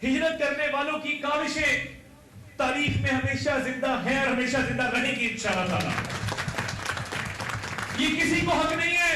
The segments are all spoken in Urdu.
ہجرت کرنے والوں کی کاوشیں تاریخ میں ہمیشہ زندہ ہیں اور ہمیشہ زندہ رہے گی انشاءاللہ تعالی۔ یہ کسی کو حق نہیں ہے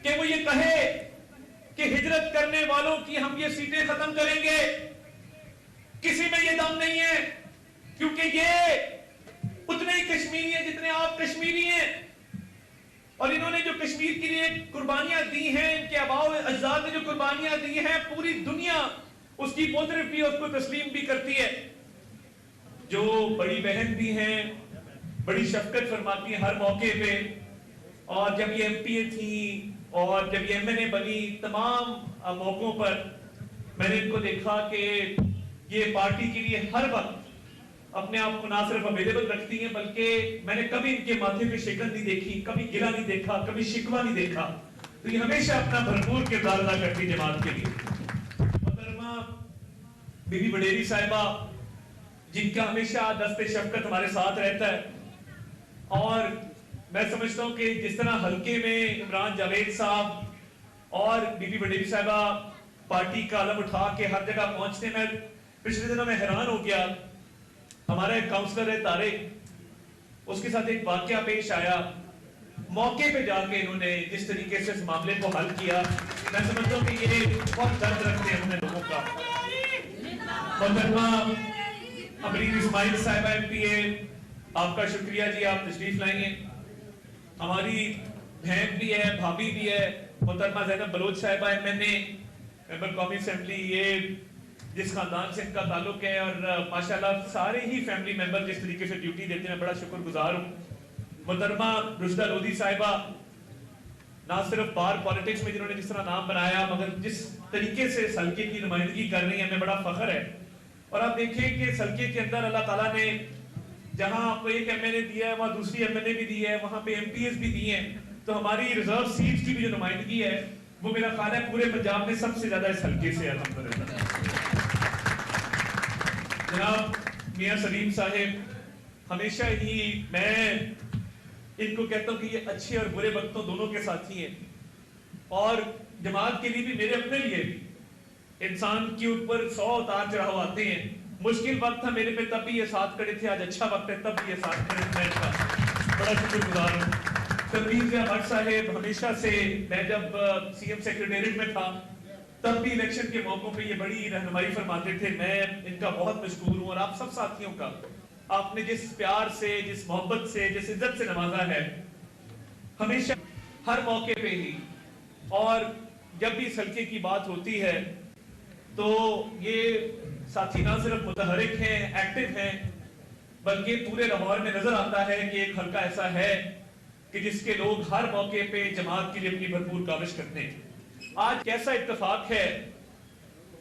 کہ وہ یہ کہے کہ ہجرت کرنے والوں کی ہم یہ سیٹیں ختم کریں گے، کسی میں یہ دم نہیں ہے، کیونکہ یہ اتنے ہی کشمیری ہیں جتنے آپ کشمیری ہیں، اور انہوں نے جو کشمیر کے لیے قربانیاں دی ہیں، ان کے آباء و اجداد نے جو قربانیاں دی ہیں، پوری دنیا اس کی معترف بھی اور اس کو تسلیم بھی کرتی ہے۔ جو بڑی بہن بھی ہیں، بڑی شفقت فرماتی ہیں ہر موقع پہ، اور جب یہ ایم پی اے تھی اور جب یہ ایم این اے بنی، تمام موقعوں پر میں نے ان کو دیکھا کہ یہ پارٹی کے لیے ہر وقت اپنے آپ کو نہ صرف اویلیبل رکھتی ہیں، بلکہ میں نے کبھی ان کے ماتھے پہ شکن نہیں دیکھی، کبھی گلہ نہیں دیکھا، کبھی شکوہ نہیں دیکھا۔ تو یہ ہمیشہ اپنا بھرپور کردار ادا کرتی جماعت کے لیے۔ محترمہ بی بی وڈیری صاحبہ، جن کا ہمیشہ دست شفقت ہمارے ساتھ رہتا ہے، اور میں سمجھتا ہوں کہ جس طرح حلقے میں عمران جاوید صاحب اور بی بی وڈیری صاحبہ پارٹی کا علم اٹھا کے ہر جگہ پہنچتے، میں پچھلے دنوں میں حیران ہو گیا۔ ہمارا ایک کاؤنسلر ہے طارق، اس کے ساتھ ایک واقعہ پیش آیا، موقع پہ جا کے انہوں نے جس طریقے سے اس معاملے کو حل کیا، میں سمجھتا ہوں کہ یہ بہت درد رکھتے ہیں ہمیں لوگوں کا۔ محترمہ امرین اسماعیل صاحبہ ایم پی اے، آپ کا شکریہ جی، آپ تشریف لائیں گے۔ ہماری بہن بھی ہے، بھابھی بھی ہے، محترمہ زینب بلوچ صاحبہ ایم این اے، ممبر قومی اسمبلی، یہ جس خاندان سے ان کا تعلق ہے، اور ماشاءاللہ سارے ہی فیملی ممبر جس طریقے سے ڈیوٹی دیتے ہیں، میں بڑا شکر گزار ہوں۔ محترمہ رشدہ لودھی صاحبہ، نہ صرف بار پالیٹکس میں جنہوں نے جس طرح نام بنایا، مگر جس طریقے سے اس حلقے کی نمائندگی کر رہی ہیں، ہمیں بڑا فخر ہے۔ اور آپ دیکھیں کہ اس حلقے کے اندر اللہ تعالیٰ نے جہاں آپ کو ایک ایم این اے دیا ہے، وہاں دوسری ایم این اے بھی دی ہے، وہاں پہ ایم پی ایس بھی دی ہیں، تو ہماری ریزرو سیٹس کی بھی جو نمائندگی ہے وہ میرا خیال ہے پورے پنجاب میں سب سے زیادہ اس حلقے سے ہے الحمدللہ۔ جناب میاں سلیم صاحب، ہمیشہ ہی میں ان کو کہتا ہوں کہ یہ اچھے اور برے وقتوں دونوں کے ساتھی ہیں، اور جماعت کے لیے بھی، میرے اپنے لیے بھی، انسان کے اوپر 100 اتار چڑھاؤ آتے ہیں۔ مشکل وقت تھا میرے پہ، تب بھی یہ ساتھ کھڑے تھے، آج اچھا وقت ہے تب بھی یہ ساتھ کھڑے تھے، میں ان کا بڑا شکر گزار ہوں۔ تنویر بٹ صاحب، ہمیشہ سے میں جب سی ایم سیکریٹریٹ میں تھا تب بھی الیکشن کے موقعوں پہ یہ بڑی رہنمائی فرماتے تھے، میں ان کا بہت مشکور ہوں، اور آپ سب ساتھیوں کا، آپ نے جس پیار سے، جس محبت سے، جس عزت سے نوازا ہے، ہمیشہ ہر موقع پہ ہی، اور جب بھی اس حلقے کی بات ہوتی ہے تو یہ ساتھی نہ صرف متحرک ہیں، ایکٹیو ہیں، بلکہ پورے لاہور میں نظر آتا ہے کہ ایک حلقہ ایسا ہے کہ جس کے لوگ ہر موقع پہ جماعت کے لیے اپنی بھرپور کاوش کرتے ہیں۔ آج کیسا اتفاق ہے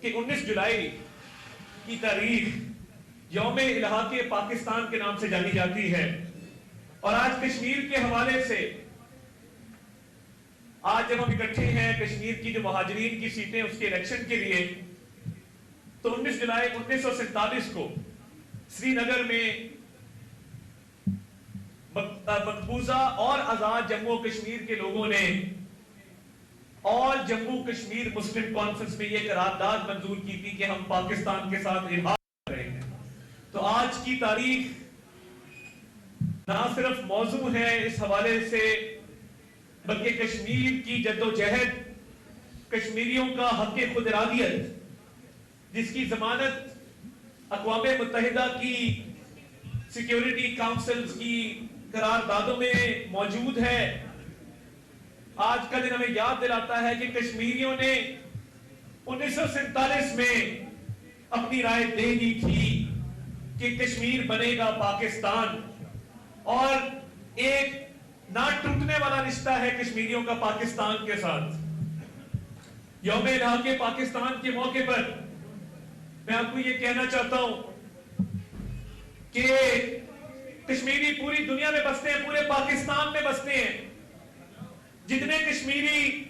کہ 19 جولائی کی تاریخ یوم الحاق پاکستان کے نام سے جانی جاتی ہے، اور آج کشمیر کے حوالے سے آج جب ہم اکٹھے ہیں کشمیر کی جو مہاجرین کی سیٹیں اس کے الیکشن کے لیے، تو 19 جولائی 1947 کو سری نگر میں مقبوضہ اور آزاد جموں و کشمیر کے لوگوں نے آل جموں کشمیر مسلم کانفرنس میں یہ قرارداد منظور کی تھی کہ ہم پاکستان کے ساتھ اتحاد کر رہے ہیں۔ تو آج کی تاریخ نہ صرف موضوع ہے اس حوالے سے، بلکہ کشمیر کی جدوجہد، کشمیریوں کا حق خود ارادیت، جس کی ضمانت اقوام متحدہ کی سیکیورٹی کاؤنسلز کی قراردادوں میں موجود ہے۔ آج کا دن ہمیں یاد دلاتا ہے کہ کشمیریوں نے 1947 میں اپنی رائے دے دی تھی کہ کشمیر بنے گا پاکستان، اور ایک نہ ٹوٹنے والا رشتہ ہے کشمیریوں کا پاکستان کے ساتھ۔ یوم الحاق پاکستان کے موقع پر میں آپ کو یہ کہنا چاہتا ہوں کہ کشمیری پوری دنیا میں بستے ہیں، پورے پاکستان میں بستے ہیں۔ جتنے کشمیری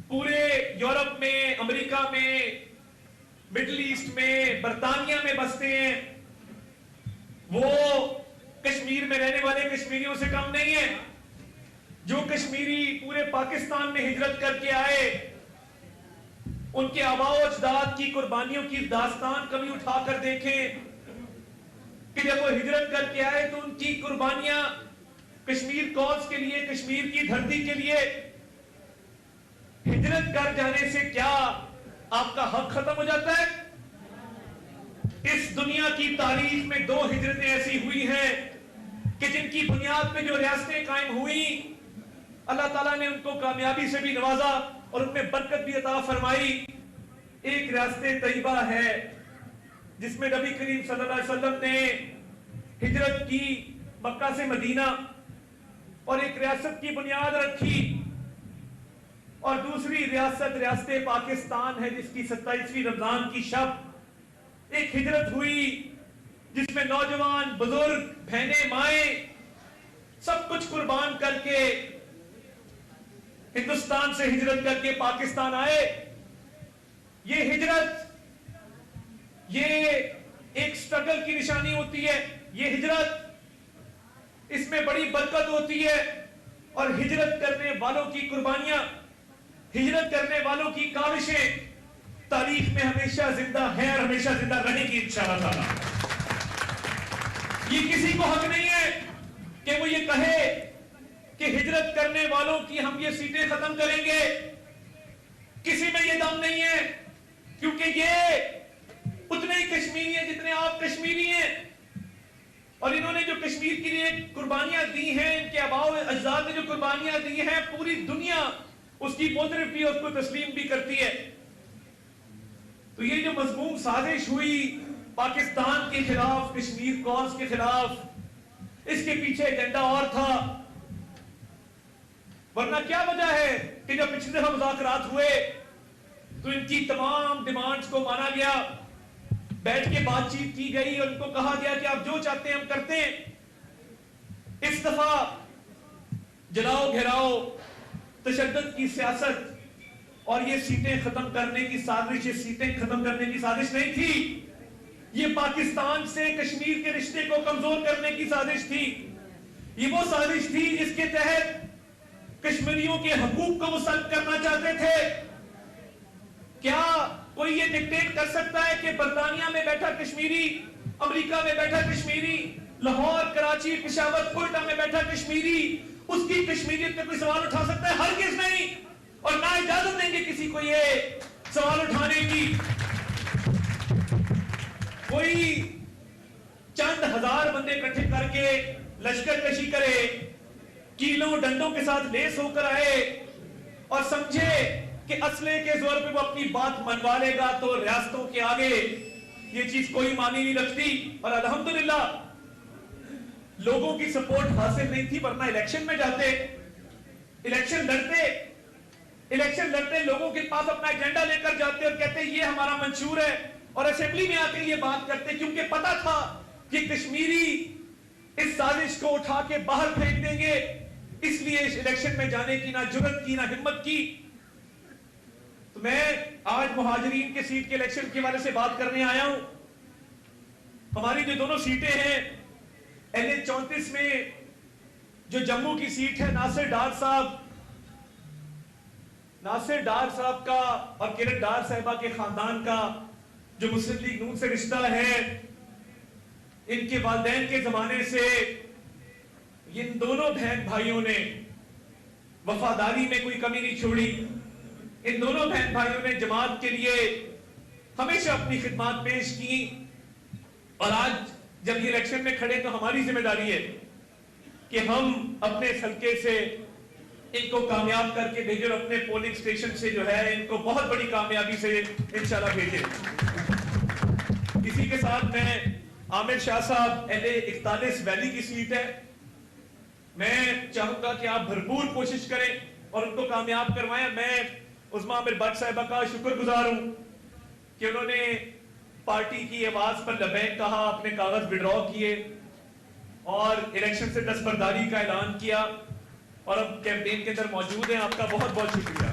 پورے یورپ میں، امریکہ میں، مڈل ایسٹ میں، برطانیہ میں بستے ہیں، وہ کشمیر میں رہنے والے کشمیریوں سے کم نہیں ہیں۔ جو کشمیری پورے پاکستان میں ہجرت کر کے آئے، ان کے آباء و اجداد کی قربانیوں کی داستان کبھی اٹھا کر دیکھیں کہ جب وہ ہجرت کر کے آئے تو ان کی قربانیاں کشمیر کوز کے لیے، کشمیر کی دھرتی کے لیے، ہجرت کر جانے سے کیا آپ کا حق ختم ہو جاتا ہے؟ اس دنیا کی تاریخ میں 2 ہجرتیں ایسی ہوئی ہیں کہ جن کی بنیاد پہ جو ریاستیں قائم ہوئیں اللہ تعالیٰ نے ان کو کامیابی سے بھی نوازا اور ان میں برکت بھی عطا فرمائی۔ ایک ریاست طیبہ ہے جس میں نبی کریم صلی اللہ علیہ وسلم نے ہجرت کی مکہ سے مدینہ اور ایک ریاست کی بنیاد رکھی، اور دوسری ریاست پاکستان ہے جس کی 27ویں رمضان کی شب ایک ہجرت ہوئی جس میں نوجوان، بزرگ، بہنیں، مائیں سب کچھ قربان کر کے ہندوستان سے ہجرت کر کے پاکستان آئے۔ یہ ہجرت یہ ایک سٹرگل کی نشانی ہوتی ہے، یہ ہجرت اس میں بڑی برکت ہوتی ہے، اور ہجرت کرنے والوں کی قربانیاں، ہجرت کرنے والوں کی کاوشیں تاریخ میں ہمیشہ زندہ ہیں اور ہمیشہ زندہ رہیں گی انشاءاللہ تعالی۔ یہ کسی کو حق نہیں ہے کہ وہ یہ کہے کہ ہجرت کرنے والوں کی ہم یہ سیٹیں ختم کریں گے، کسی میں یہ دم نہیں ہے، کیونکہ یہ اتنے ہی کشمیری ہیں جتنے آپ کشمیری ہیں، اور انہوں نے جو کشمیر کے لیے قربانیاں دی ہیں، ان کے آباء و اجداد نے جو قربانیاں دی ہیں، پوری دنیا اس کی معترف بھی اور اس کو تسلیم بھی کرتی ہے۔ تو یہ جو مذموم سازش ہوئی پاکستان کے خلاف، کشمیر کوز کے خلاف، اس کے پیچھے ایجنڈا اور تھا، ورنہ کیا وجہ ہے کہ جب پچھلے دفعہ مذاکرات ہوئے تو ان کی تمام ڈیمانڈز کو مانا گیا، بیٹھ کے بات چیت کی گئی اور ان کو کہا گیا کہ آپ جو چاہتے ہیں ہم کرتے ہیں۔ اس دفعہ جلاؤ گھیراؤ، تشدد کی سیاست اور یہ سیٹیں ختم کرنے کی سازش، یہ سیٹیں ختم کرنے کی سازش نہیں تھی، یہ پاکستان سے کشمیر کے رشتے کو کمزور کرنے کی سازش تھی۔ یہ وہ سازش تھی جس کے تحت کشمیریوں کے حقوق کو وہ سلب کرنا چاہتے تھے۔ کیا کوئی یہ ڈکٹیٹ کر سکتا ہے کہ برطانیہ میں بیٹھا کشمیری، امریکہ میں بیٹھا کشمیری، لاہور، کراچی، پشاور، کوئٹہ میں بیٹھا کشمیری اس کی کشمیریت پہ کوئی سوال اٹھا سکتا ہے؟ ہرگز نہیں، اور نہ اجازت دیں گے کسی کو یہ سوال اٹھانے کی۔ کوئی چند ہزار بندے اکٹھے کر کے لشکر کشی کرے، کیلوں ڈنڈوں کے ساتھ لیس ہو کر آئے اور سمجھے کہ اسلحے کے زور پہ وہ اپنی بات منوا لے گا تو ریاستوں کے آگے یہ چیز کوئی معنی نہیں رکھتی۔ اور الحمدللہ لوگوں کی سپورٹ حاصل نہیں تھی، ورنہ الیکشن میں جاتے، الیکشن لڑتے لوگوں کے پاس اپنا ایجنڈا لے کر جاتے اور کہتے یہ ہمارا منشور ہے، اور اسمبلی میں آ کے یہ بات کرتے، کیونکہ پتا تھا کہ کشمیری اس سازش کو اٹھا کے باہر پھینک دیں گے، اس لیے اس الیکشن میں جانے کی نہ جرت کی نہ ہمت کی۔ تو میں آج مہاجرین کے سیٹ کے الیکشن کے حوالے سے بات کرنے آیا ہوں۔ ہماری جو دونوں سیٹیں ہیں LA-34 میں جو جموں کی سیٹ ہے، ناصر ڈار صاحب کا اور کرن ڈار صاحبہ کے خاندان کا جو مسلم لیگ نون سے رشتہ ہے، ان کے والدین کے زمانے سے ان دونوں بہن بھائیوں نے وفاداری میں کوئی کمی نہیں چھوڑی۔ ان دونوں بہن بھائیوں نے جماعت کے لیے ہمیشہ اپنی خدمات پیش کی، اور آج جب یہ الیکشن میں کھڑے تو ہماری ذمہ داری ہے کہ ہم اپنے حلقے سے ان کو کامیاب کر کے بھیجیں، اور اپنے پولنگ سٹیشن سے جو ہے ان کو بہت بڑی کامیابی سے انشاءاللہ بھیجیں۔ اسی کے ساتھ میں عامر شاہ صاحب LA-41 ویلی کی سیٹ ہے، میں چاہوں گا کہ آپ بھرپور کوشش کریں اور ان کو کامیاب کروائیں۔ میں عظمیٰ عامر بٹ صاحبہ کا شکر گزار ہوں کہ انہوں نے پارٹی کی آواز پر لبیک کہا، اپنے کاغذ وڈرا کیے اور الیکشن سے دستبرداری کا اعلان کیا، اور اب کیمپین کے اندر موجود ہیں۔ آپ کا بہت بہت شکریہ۔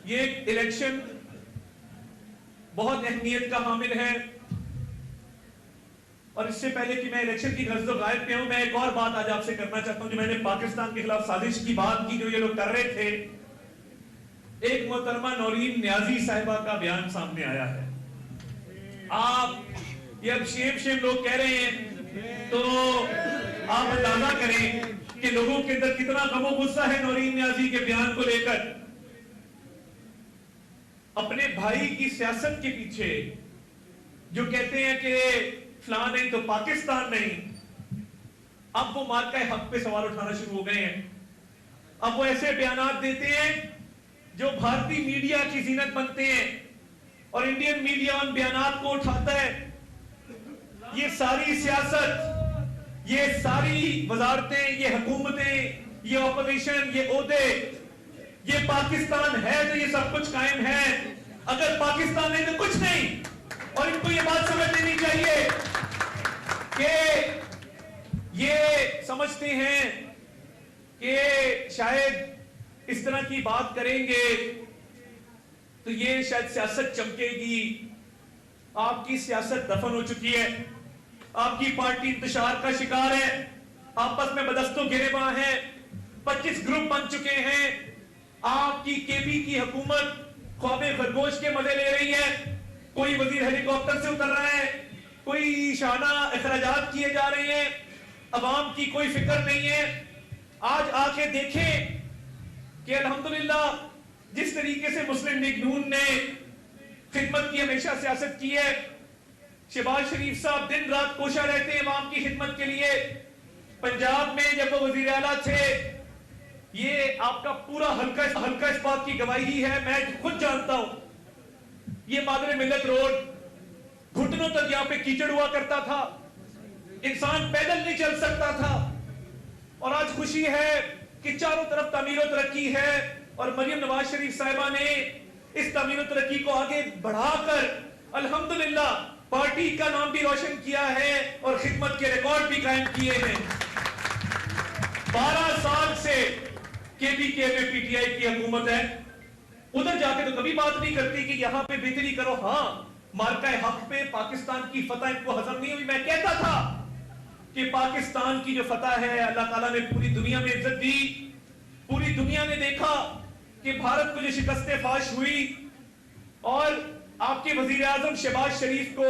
یہ الیکشن بہت اہمیت کا حامل ہے، اور اس سے پہلے کہ میں الیکشن کی غرض و غائب پہ ہوں، میں ایک اور بات آج آپ سے کرنا چاہتا ہوں۔ جو میں نے پاکستان کے خلاف سازش کی بات کی جو یہ لوگ کر رہے تھے، ایک محترمہ نورین نیازی صاحبہ کا بیان سامنے آیا ہے. آپ یہ اب شیم لوگ کہہ رہے ہیں تو آپ اندازہ کریں کہ لوگوں کے اندر کتنا غم و غصہ ہے نورین نیازی کے بیان کو لے کر. اپنے بھائی کی سیاست کے پیچھے جو کہتے ہیں کہ فلاں نہیں تو پاکستان نہیں، اب وہ مارکہ حق پہ سوال اٹھانا شروع ہو گئے ہیں. اب وہ ایسے بیانات دیتے ہیں جو بھارتی میڈیا کی زینت بنتے ہیں اور انڈین میڈیا ان بیانات کو اٹھاتا ہے. یہ ساری سیاست، یہ ساری وزارتیں، یہ حکومتیں، یہ اپوزیشن، یہ عہدے، یہ پاکستان ہے تو یہ سب کچھ قائم ہے. اگر پاکستان نہیں تو کچھ نہیں. اور ان کو یہ بات سمجھ لینی چاہیے کہ یہ سمجھتے ہیں کہ شاید اس طرح کی بات کریں گے تو یہ شاید سیاست چمکے گی. آپ کی سیاست دفن ہو چکی ہے. آپ کی پارٹی انتشار کا شکار ہے. آپس میں بدست و گریباں ہیں. 25 گروپ بن چکے ہیں. آپ کی کے پی کی حکومت خواب خرگوش کے مزے لے رہی ہے. کوئی وزیر ہیلی کاپٹر سے اتر رہا ہے, کوئی شانہ اخراجات کیے جا رہے ہیں, عوام کی کوئی فکر نہیں ہے. آج آ کے دیکھیں کہ الحمدللہ جس طریقے سے مسلم لیگ نون نے خدمت کی, ہمیشہ سیاست کی ہے. شہباز شریف صاحب دن رات کوشاں رہتے ہیں عوام کی خدمت کے لیے. پنجاب میں جب وہ وزیر اعلیٰ تھے, یہ آپ کا پورا حلقہ اس بات کی گواہی ہے, میں خود جانتا ہوں, یہ مادر ملت روڈ گھٹنوں تک یہاں پہ کیچڑ ہوا کرتا تھا, انسان پیدل نہیں چل سکتا تھا. اور آج خوشی ہے کہ چاروں طرف تعمیر و ترقی ہے, اور مریم نواز شریف صاحبہ نے اس تعمیر و ترقی کو آگے بڑھا کر الحمدللہ پارٹی کا نام بھی روشن کیا ہے اور خدمت کے ریکارڈ بھی قائم کیے ہیں. 12 سال سے کے پی کے میں پی ٹی آئی کی حکومت ہے. ادھر جا کے تو کبھی بات نہیں کرتی کہ یہاں پہ بہتری کرو. ہاں, مارکہ حق پہ پاکستان کی فتح ان کو ہضم نہیں ہوئی. میں کہتا تھا کہ پاکستان کی جو فتح ہے اللہ تعالیٰ نے پوری دنیا میں عزت دی. پوری دنیا نے دیکھا کہ بھارت کو جو شکست فاش ہوئی, اور آپ کے وزیر اعظم شہباز شریف کو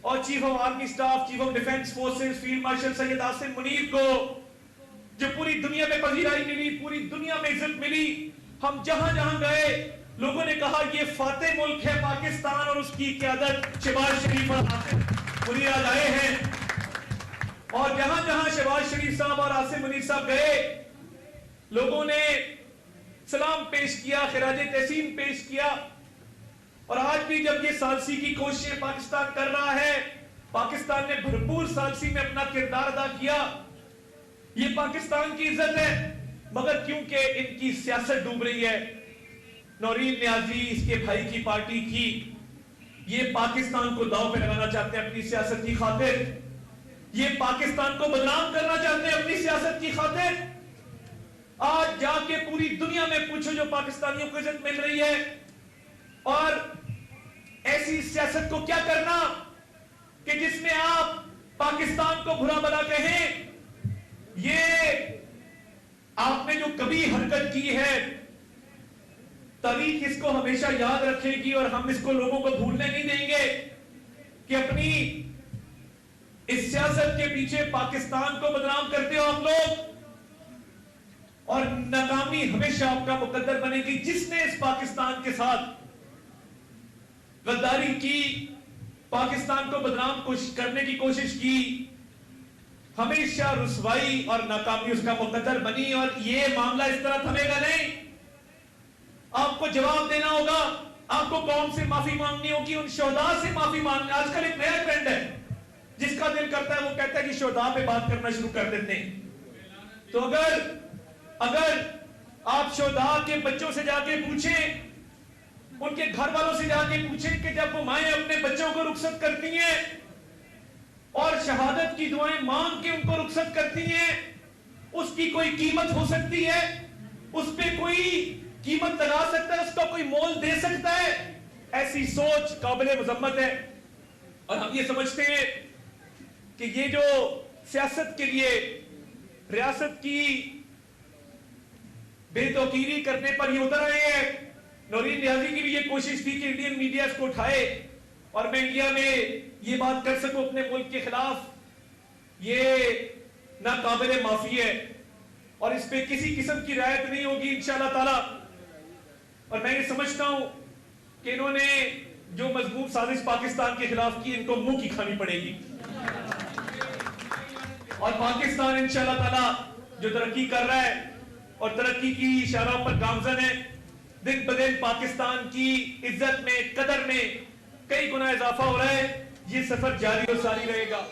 اور chief of army staff, chief of defence forces field marshal Syed Asim Munir کو جو پوری دنیا میں پذیرائی ملی, پوری دنیا میں عزت ملی. ہم جہاں جہاں گئے لوگوں نے کہا یہ فاتح ملک ہے پاکستان, اور اس کی قیادت شہباز شریف اور عاصم منیر لائے ہیں. اور جہاں جہاں شہباز شریف صاحب اور عاصم منیر صاحب گئے, لوگوں نے سلام پیش کیا, خراج تحسین پیش کیا. اور آج بھی جب یہ ثالثی کی کوششیں پاکستان کر رہا ہے, پاکستان نے بھرپور ثالثی میں اپنا کردار ادا کیا. یہ پاکستان کی عزت ہے, مگر کیونکہ ان کی سیاست ڈوب رہی ہے. نورین نیازی, اس کے بھائی کی پارٹی کی, یہ پاکستان کو داؤ پہ لگانا چاہتے ہیں اپنی سیاست کی خاطر. یہ پاکستان کو بدنام کرنا چاہتے ہیں اپنی سیاست کی خاطر. آج جا کے پوری دنیا میں پوچھو جو پاکستانیوں کو عزت مل رہی ہے, اور ایسی سیاست کو کیا کرنا کہ جس میں آپ پاکستان کو برا بھلا کہیں. یہ آپ نے جو کبھی حرکت کی ہے, تاریخ اس کو ہمیشہ یاد رکھے گی, اور ہم اس کو لوگوں کو بھولنے نہیں دیں گے کہ اپنی اس سیاست کے پیچھے پاکستان کو بدنام کرتے ہو آپ لوگ, اور ناکامی ہمیشہ آپ کا مقدر بنے گی. جس نے اس پاکستان کے ساتھ غداری کی, پاکستان کو بدنام کرنے کی کوشش کی, ہمیشہ رسوائی اور ناکامی اس کا مقدر بنی. اور یہ معاملہ اس طرح تھمے گا نہیں. آپ کو جواب دینا ہوگا, آپ کو قوم سے معافی مانگنی ہوگی, ان شہداء سے معافی مانگنی. آج کل ایک نیا ٹرینڈ ہے, جس کا دل کرتا ہے وہ کہتا ہے کہ شہداء پہ بات کرنا شروع کر دیتے ہیں. تو اگر آپ شہداء کے بچوں سے جا کے پوچھیں, ان کے گھر والوں سے جا کے پوچھیں کہ جب وہ مائیں اپنے بچوں کو رخصت کرتی ہیں اور شہادت کی دعائیں مانگ کے ان کو رخصت کرتی ہیں, اس کی کوئی قیمت ہو سکتی ہے؟ اس پہ کوئی قیمت لگا سکتا ہے, اس کا کوئی مول دے سکتا ہے؟ ایسی سوچ قابل مذمت ہے. اور ہم یہ سمجھتے ہیں کہ یہ جو سیاست کے لیے ریاست کی بے توقیری کرنے پر یہ اتر آئے ہیں. نورین نیازی کی بھی یہ کوشش تھی کہ انڈین میڈیا اس کو اٹھائے اور میں انڈیا میں یہ بات کر سکوں اپنے ملک کے خلاف. یہ ناقابل معافی ہے اور اس پہ کسی قسم کی رعایت نہیں ہوگی انشاءاللہ تعالی. اور میں یہ سمجھتا ہوں کہ انہوں نے جو مضمون سازش پاکستان کے خلاف کی ان کو منہ کی کھانی پڑے گی. اور پاکستان انشاءاللہ تعالی جو ترقی کر رہا ہے اور ترقی کی اشاروں پر گامزن ہے, دن بدن پاکستان کی عزت میں, قدر میں کئی گنا اضافہ ہو رہا ہے. یہ سفر جاری و ساری رہے گا.